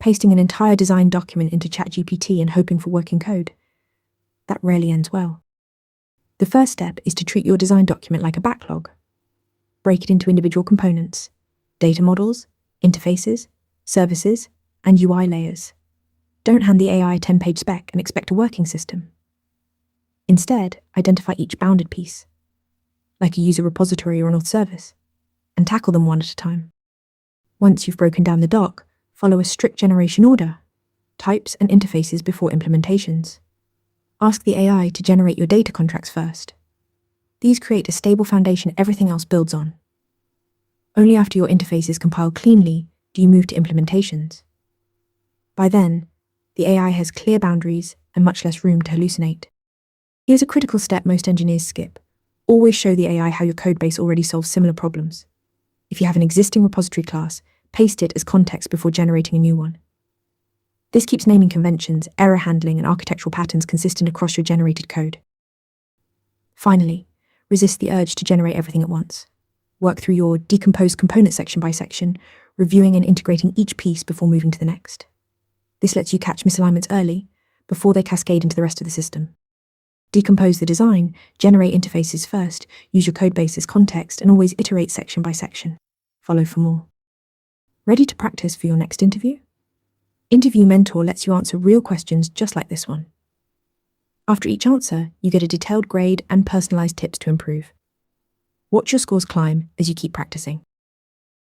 pasting an entire design document into ChatGPT and hoping for working code. That rarely ends well. The first step is to treat your design document like a backlog. Break it into individual components: data models, interfaces, services, and UI layers. Don't hand the AI a 10-page spec and expect a working system. Instead, identify each bounded piece, like a user repository or an auth service, and tackle them one at a time. Once you've broken down the doc, follow a strict generation order: types and interfaces before implementations. Ask the AI to generate your data contracts first. These create a stable foundation everything else builds on. Only after your interface is compiled cleanly do you move to implementations. By then, the AI has clear boundaries and much less room to hallucinate. Here's a critical step most engineers skip. Always show the AI how your codebase already solves similar problems. If you have an existing repository class, paste it as context before generating a new one. This keeps naming conventions, error handling, and architectural patterns consistent across your generated code. Finally, resist the urge to generate everything at once. Work through your decomposed component section by section, reviewing and integrating each piece before moving to the next. This lets you catch misalignments early, before they cascade into the rest of the system. Decompose the design, generate interfaces first, use your codebase as context, and always iterate section by section. Follow for more. Ready to practice for your next interview? Interview Mentor lets you answer real questions just like this one. After each answer, you get a detailed grade and personalized tips to improve. Watch your scores climb as you keep practicing.